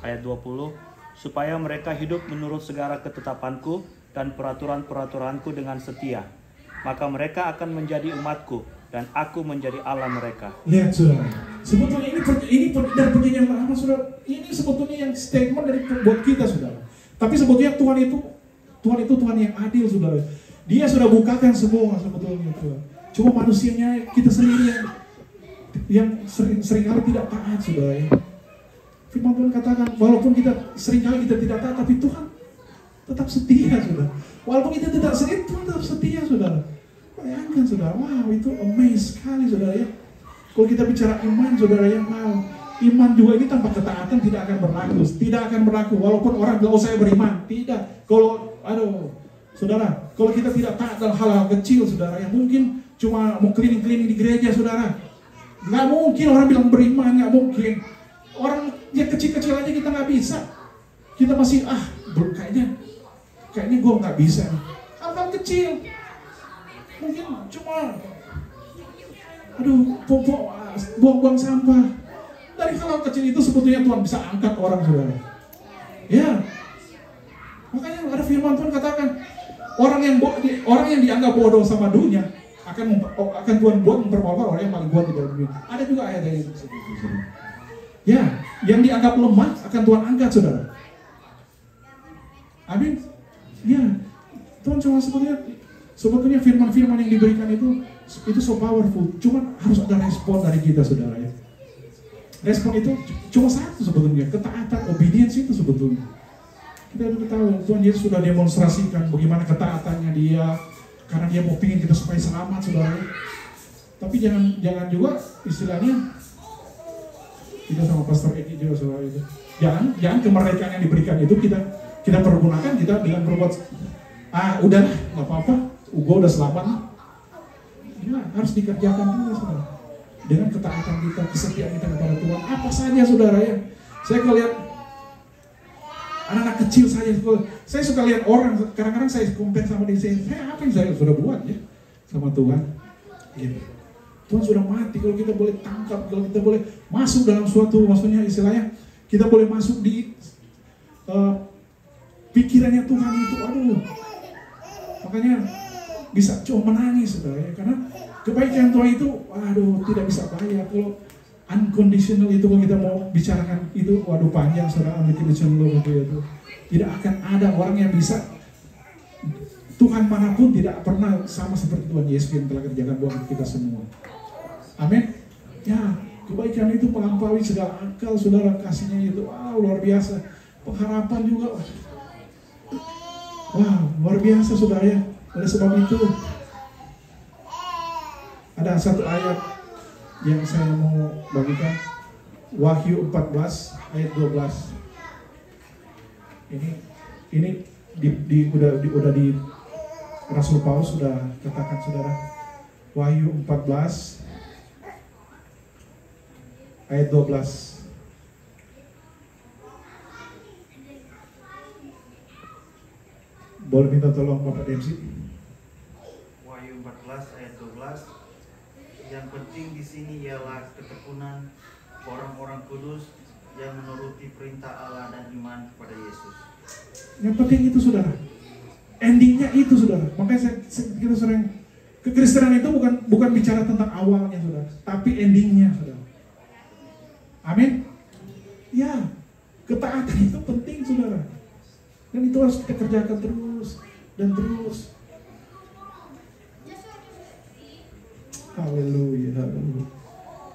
Ayat 20, supaya mereka hidup menurut segala ketetapanku dan peraturan-peraturanku dengan setia. Maka mereka akan menjadi umatku dan aku menjadi Allah mereka. Lihat, saudara. Sebetulnya ini dari perjanjian lama, saudara. Ini sebetulnya yang statement dari buat kita, saudara. Tapi sebetulnya Tuhan itu Tuhan yang adil, saudara. Dia sudah bukakan semua sebetulnya, Tuhan. Cuma manusianya kita sendiri yang seringkali tidak taat, saudara. Firman Tuhan katakan, walaupun seringkali kita tidak taat, tapi Tuhan tetap setia, saudara. Walaupun kita tidak setia, Tuhan tetap setia, saudara. Bayangkan, saudara. Wow, itu amazing sekali, saudara ya. Kalau kita bicara iman, saudara ya, wow. Iman juga ini tanpa ketaatan tidak akan berlaku, walaupun orang bilang, oh saya beriman, tidak. Saudara, kalau kita tidak taat dalam hal-hal kecil, saudara, yang mungkin cuma mau keliling-keliling di gereja, saudara, nggak mungkin orang bilang beriman, nggak mungkin. Orang yang kecil-kecil aja kita nggak bisa, kita masih kayaknya gue nggak bisa. Hal-hal kecil, mungkin cuma, buang-buang sampah. Dari hal kecil itu sebetulnya Tuhan bisa angkat orang, saudara. Ya, makanya ada firman Tuhan katakan orang yang dianggap bodoh sama dunia akan Tuhan buat mempermalukan orang yang paling kuat di dalam dunia. Ada juga ayat itu. Ya, yang dianggap lemah akan Tuhan angkat, saudara. Amin. Ya, Tuhan cuma sebetulnya firman-firman yang diberikan itu so powerful. Cuma harus ada respon dari kita, saudara ya. Respon itu cuma satu sebetulnya, ketaatan, obedience itu sebetulnya. Kita udah tahu Tuhan Yesus sudah demonstrasikan bagaimana ketaatannya dia, karena dia mau pingin kita supaya selamat, saudara. Tapi jangan juga istilahnya kita sama Pastor Edi juga, saudara itu. Jangan kemerdekaan yang diberikan itu kita pergunakan kita dengan berbuat udah nggak apa-apa, gua udah selamat. Ya, harus dikerjakan juga, saudara. Dengan ketaatan kita, kesetiaan kita kepada Tuhan, apa saja, saudara ya. Saya kalau lihat anak-anak kecil saya suka lihat orang, kadang-kadang saya compare sama diri saya, apa yang saya sudah buat ya sama Tuhan. Ya. Tuhan sudah mati, kalau kita boleh tangkap, kalau kita boleh masuk dalam suatu, maksudnya istilahnya, kita boleh masuk di pikirannya Tuhan itu, makanya bisa cuma menangis, saudara ya, karena kebaikan Tuhan itu, tidak bisa bayar. Kalau unconditional itu, kalau kita mau bicarakan itu, panjang, saudara, unconditional itu. Tidak akan ada orang yang bisa Tuhan manapun tidak pernah sama seperti Tuhan Yesus yang telah kerjakan buat kita semua. Amin. Ya, kebaikan itu melampaui segala akal, saudara. Kasihnya itu, wow, luar biasa. Pengharapan juga, wow, luar biasa, saudara ya. Oleh sebab itu, ada satu ayat yang saya mau bagikan, Wahyu 14 ayat 12. Ini udah di Rasul Paulus sudah katakan, saudara. Wahyu 14 ayat 12. Boleh minta tolong Bapak Dempsey? Wahyu 14 ayat 12. Yang penting di sini ialah ketekunan orang-orang kudus yang menuruti perintah Allah dan iman kepada Yesus. Yang penting itu, saudara. Endingnya itu, saudara. Makanya kita sering, kekristenan itu bukan bicara tentang awalnya, saudara, tapi endingnya, saudara. Amin. Ya, ketaatan itu penting, saudara. Dan itu harus kita kerjakan terus dan terus. Haleluya, haleluya.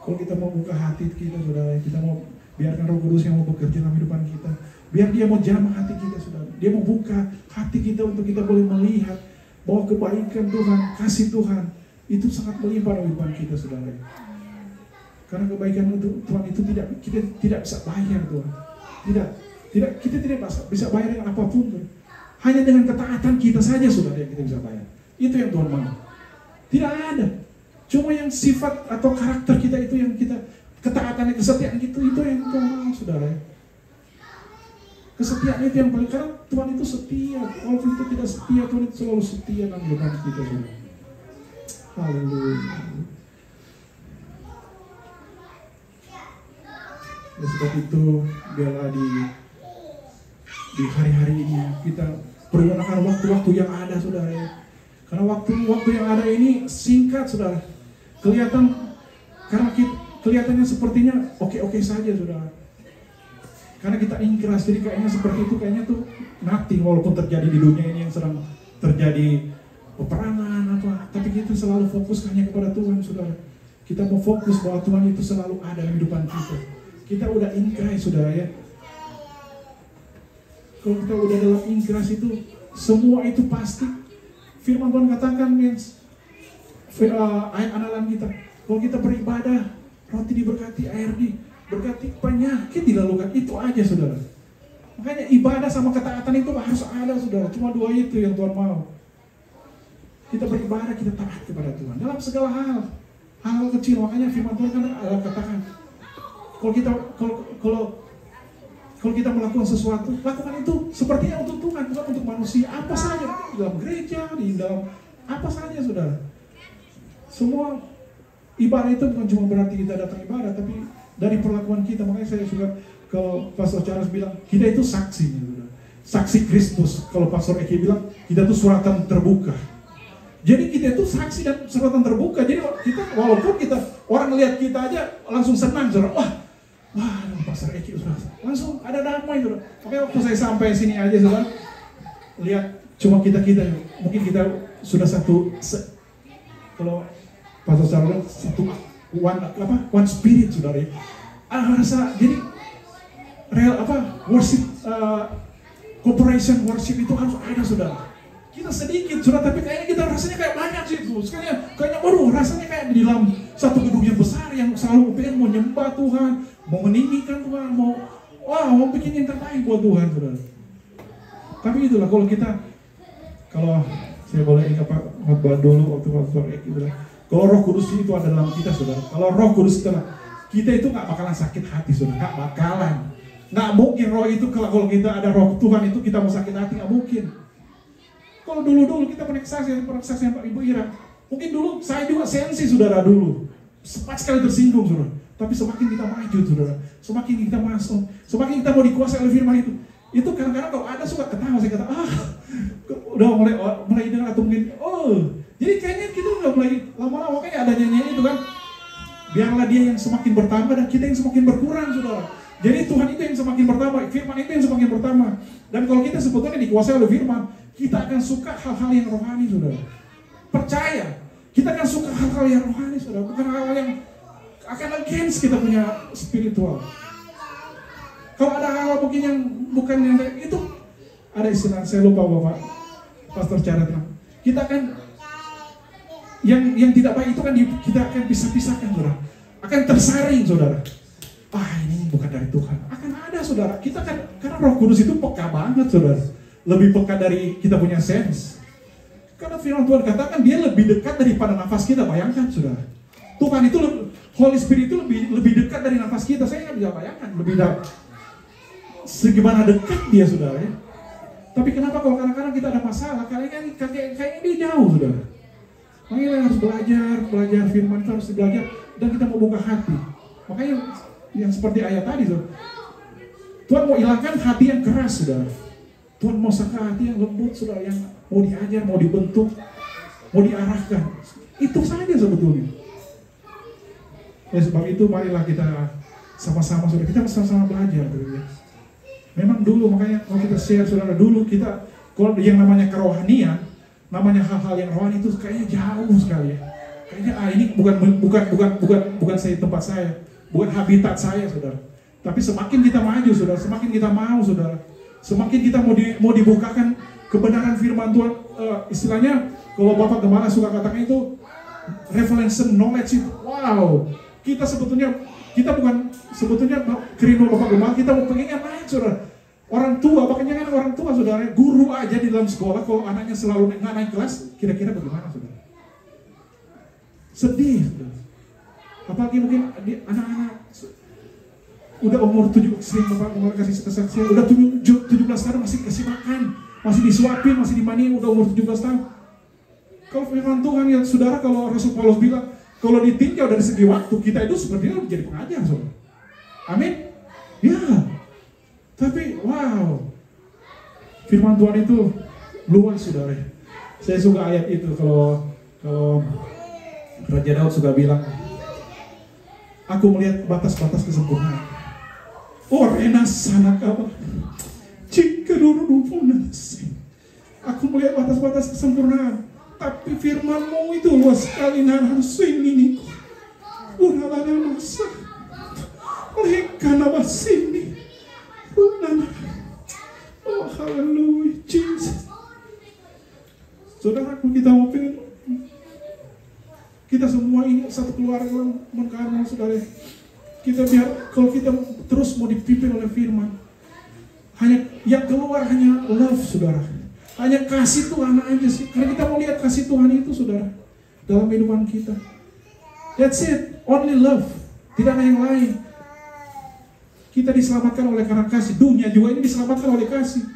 Kalau kita mau buka hati kita, saudara, kita mau biarkan Roh Kudus yang mau bekerja dalam kehidupan kita. Biar dia mau jamah hati kita, saudara. Dia mau buka hati kita untuk kita boleh melihat bahwa kebaikan Tuhan, kasih Tuhan itu sangat melimpah dalam kehidupan kita, saudara. Karena kebaikan itu Tuhan itu kita tidak bisa bayar, Tuhan. Kita tidak bisa bayar dengan apapun, Tuhan. Hanya dengan ketaatan kita saja, saudara, yang kita bisa bayar. Itu yang Tuhan mau. Tidak ada. Cuma yang sifat atau karakter kita itu yang kita, ketaatan, kesetiaan itu yang Tuhan mau, saudara. Kesetiaan itu yang paling, karena Tuhan itu setia. Walaupun itu tidak setia, Tuhan itu selalu setia dalam kehidupan kita, saudara. Haleluya. Oleh sebab itu, biarlah di hari-hari ini kita pergunakan waktu-waktu yang ada, saudara. Karena waktu yang ada ini singkat, saudara. Kelihatannya sepertinya oke-oke saja, saudara. Karena kita ingkras, jadi kayaknya seperti itu, kayaknya tuh nothing walaupun terjadi di dunia ini yang sedang terjadi peperangan apa. Tapi kita selalu fokus hanya kepada Tuhan, saudara. Kita mau fokus bahwa Tuhan itu selalu ada dalam kehidupan kita. Kita udah ingkras, saudara ya. Kalau kita udah dalam ingkras itu, semua itu pasti. Firman Tuhan katakan, ayat andalan kita, kalau kita beribadah, roti diberkati, air diberkati, penyakit dilalukan, itu aja, saudara. Makanya ibadah sama ketaatan itu harus ada, saudara. Cuma dua itu yang Tuhan mau. Kita beribadah, kita taat kepada Tuhan dalam segala hal kecil. Makanya firman Tuhan kan katakan, kalau kita melakukan sesuatu, lakukan itu sepertinya untuk Tuhan, bukan untuk manusia. Apa saja, di dalam gereja, di dalam apa saja, saudara. Semua ibadah itu bukan cuma berarti kita datang ibadah, tapi dari perlakuan kita. Makanya saya suka kalau Pastor Charles bilang, kita itu saksinya, saudara. Saksi Kristus. Kalau Pastor Eki bilang, kita itu suratan terbuka. Jadi kita itu saksi dan suratan terbuka. Jadi kita, walaupun kita orang lihat kita aja langsung senang, saudara. Wah, Pastor Eki langsung ada damai, saudara. Oke, waktu saya sampai sini aja, saudara, lihat cuma kita mungkin kita sudah kalau Pastor Charles satu one spirit, saudara. Rasa jadi real worship, cooperation worship itu harus ada, saudara. Kita sedikit, saudara, tapi kayaknya kita rasanya kayak banyak sih, kayaknya baru rasanya kayak di dalam satu gedung yang besar yang selalu pengen mau nyembah Tuhan, mau meninggikan Tuhan, mau bikin yang terbaik buat Tuhan, saudara. Tapi itulah kalau saya boleh ingat khotbah dulu waktu Pastor Eki bilang, kalau Roh Kudus itu ada dalam kita, saudara. Kalau Roh Kudus kita itu nggak bakalan sakit hati, saudara. Nggak bakalan. Nggak mungkin Roh itu kalau kita ada Roh Tuhan itu kita mau sakit hati, nggak mungkin. Kalau dulu kita pernah kesaksian Pak Ibu Ira. Mungkin dulu saya juga sensi, saudara, dulu. Sempat sekali tersinggung, saudara. Tapi semakin kita maju, saudara, semakin kita masuk, semakin kita mau dikuasai oleh firman itu kadang-kadang kalau ada suka ketawa, saya kata, udah mulai dengar atau mungkin, jadi kayaknya kita udah mulai lama-lama kayak ada nyanyian itu kan, biarlah dia yang semakin bertambah dan kita yang semakin berkurang, saudara. Jadi Tuhan itu yang semakin bertambah, firman itu yang semakin bertambah. Dan kalau kita sebetulnya dikuasai oleh firman, kita akan suka hal-hal yang rohani, saudara. Percaya, kita akan suka hal-hal yang rohani, saudara. Bukan hal-hal yang akan against kita punya spiritual. Kalau ada hal mungkin yang bukan yang itu, ada istilah, saya lupa Bapak Pastor Carat. Kita akan yang tidak baik itu kan kita akan pisah-pisahkan, saudara. Akan tersaring, saudara. Ini bukan dari Tuhan. Akan ada, saudara. Kita kan, karena Roh Kudus itu peka banget, saudara. Lebih peka dari kita punya sense. Karena firman Tuhan katakan dia lebih dekat daripada nafas kita. Bayangkan, saudara. Tuhan itu, Holy Spirit itu lebih dekat dari nafas kita. Saya nggak bisa bayangkan lebih segimana dekat dia, saudara. Ya. Tapi kenapa kalau kadang-kadang kita ada masalah? Kayaknya dia jauh, saudara. Makanya kita harus belajar firman itu harus belajar, dan kita mau buka hati. Makanya yang seperti ayat tadi, saudara. Tuhan mau hilangkan hati yang keras, saudara. Tuhan mau saka hati yang lembut, saudara, yang mau diajar, mau dibentuk, mau diarahkan. Itu saja sebetulnya. Ya, sebab itu marilah kita sama-sama, saudara, kita sama-sama belajar, saudara. Memang dulu, makanya kalau kita share, saudara, dulu kita kalau yang namanya kerohanian, namanya hal-hal yang rohani itu kayaknya jauh sekali ya. Kayaknya ini bukan saya, tempat saya, bukan habitat saya, saudara. Tapi semakin kita maju, saudara, semakin kita mau, saudara, semakin kita mau dibukakan kebenaran firman Tuhan. Istilahnya kalau Bapak Gembala suka katakan itu revelation knowledge itu. Wow, kita bukan sebetulnya kerindu Bapak Gembala, kita mau pengennya naik, saudara. Orang tua, makanya kan orang tua, saudara, guru aja di dalam sekolah kalau anaknya selalu nggak naik kelas, kira-kira bagaimana, saudara? Sedih, saudara. Apalagi mungkin anak-anak udah umur 7, sering Bapak Gembala kasih kesaksian, udah 17 tahun masih kasih makan, masih disuapin, masih dimandiin, udah umur 17 tahun. Kalau firman Tuhan ya, saudara, kalau Rasul Paulus bilang, kalau ditinjau dari segi waktu, kita itu sepertinya menjadi pengajar, saudara. Amin? Ya. Tapi, wow. Firman Tuhan itu luas, saudara. Saya suka ayat itu, kalau Raja Daud suka bilang, aku melihat batas-batas kesempurnaan. Oh, renas sana kabar. Jika dulu nasi. Aku melihat batas-batas kesempurnaan. Tapi firman-Mu itu luas sekali, harus ini. Udah ada masa. Leka nama sini. Oh, haleluya, Jesus. Saudara, kita mau pengen, kita semua ini satu keluarga mengkarang, saudara. Kita biar, kalau kita terus mau dipimpin oleh firman, hanya yang keluar hanya love, saudara. Hanya kasih Tuhan aja sih. Karena kita mau lihat kasih Tuhan itu, saudara, dalam kehidupan kita. That's it, only love. Tidak ada yang lain. Kita diselamatkan oleh karena kasih. Dunia juga ini diselamatkan oleh kasih.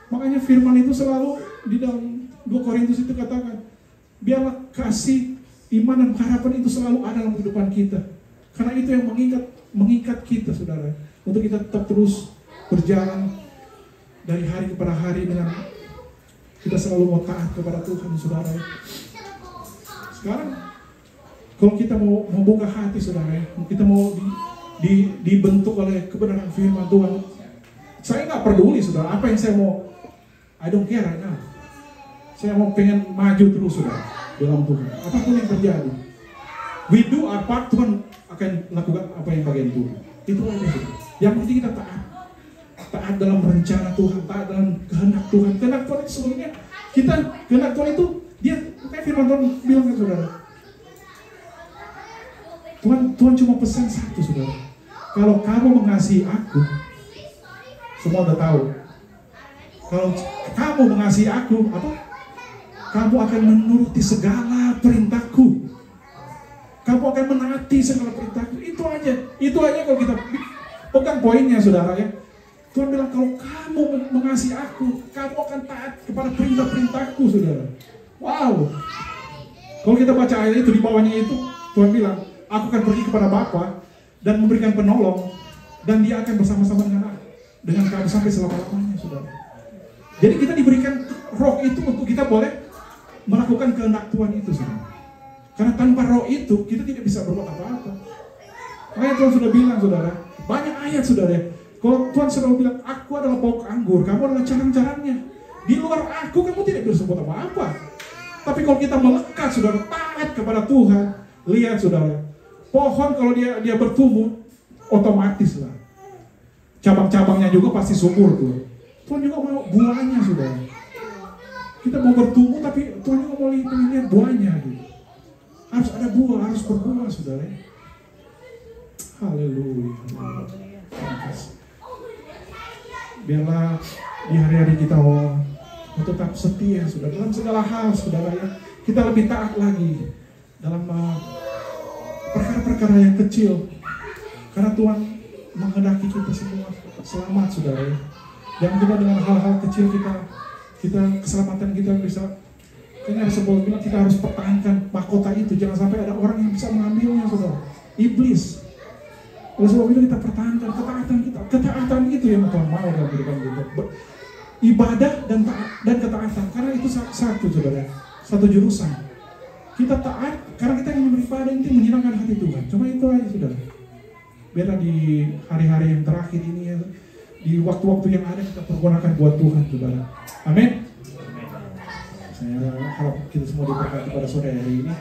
Makanya firman itu selalu di dalam 2 Korintus itu katakan, biarlah kasih, iman dan harapan itu selalu ada dalam kehidupan kita. Karena itu yang mengikat kita, saudara, untuk kita tetap terus berjalan dari hari kepada hari dengan kita selalu mau taat kepada Tuhan, saudara. Sekarang kalau kita mau membuka hati, saudara, kita mau dibentuk oleh kebenaran firman Tuhan. Saya nggak peduli, saudara, apa yang saya mau, I don't care right now. Saya mau pengen maju terus, saudara, dalam Tuhan. Apapun yang terjadi, we do our part, Tuhan akan lakukan apa yang bagian Tuhan. Itu aja, saudara. Yang penting kita taat dalam rencana Tuhan, taat dalam kehendak Tuhan. Kehendak Tuhan itu sebenarnya kehendak Tuhan itu dia, kayak firman Tuhan bilang kan, saudara. Tuhan cuma pesan satu, saudara. Kalau kamu mengasihi aku, semua udah tahu. Kalau kamu mengasihi aku, apa? Kamu akan menuruti segala perintahku. Kamu akan menaati segala perintahku. Itu aja kalau kita pegang poinnya, saudara, ya. Tuhan bilang kalau kamu mengasihi aku, kamu akan taat kepada perintah-perintahku, saudara. Wow. Kalau kita baca ayat itu, di bawahnya itu Tuhan bilang, aku akan pergi kepada Bapa dan memberikan penolong, dan dia akan bersama-sama dengan kamu sampai selama-lamanya, saudara. Jadi kita diberikan roh itu untuk kita boleh melakukan kehendak Tuhan itu, saudara. Karena tanpa roh itu kita tidak bisa berbuat apa-apa. Makanya Tuhan sudah bilang, saudara, banyak ayat, saudara. Kalau Tuhan sudah bilang, aku adalah pokok anggur, kamu adalah carang-carangnya. Di luar aku kamu tidak bisa berbuat apa-apa. Tapi kalau kita melekat, saudara, taat kepada Tuhan, lihat saudara, pohon kalau dia bertumbuh, otomatis lah. Cabang-cabangnya juga pasti subur tuh. Tuhan juga mau buahnya, saudara. Kita mau bertumbuh, tapi Tuhan juga mau lihat buahnya gitu. Harus ada buah, harus berbuah, saudara. Haleluya. Biarlah di hari-hari kita tetap setia, saudara, dalam segala hal, saudara ya. Kita lebih taat lagi dalam perkara-perkara yang kecil, karena Tuhan menghendaki kita semua selamat, saudara ya. Jangan kita dengan hal-hal kecil kita keselamatan kita bisa. Kayaknya ada sebuah bilang kita harus pertahankan mahkota itu, jangan sampai ada orang yang bisa mengambilnya, saudara. Iblis. Oleh sebab itu kita pertahankan ketaatan itu yang Tuhan mau dalam kehidupan kita. Ibadah dan ketaatan, karena itu satu, saudara, satu jurusan. Kita taat karena kita ingin beribadah, itu menyenangkan hati Tuhan. Cuma itu aja, saudara. Biarlah di hari-hari yang terakhir ini ya, di waktu-waktu yang ada kita pergunakan buat Tuhan, saudara. Amin. Saya harap kita semua diberkati pada sore hari ini.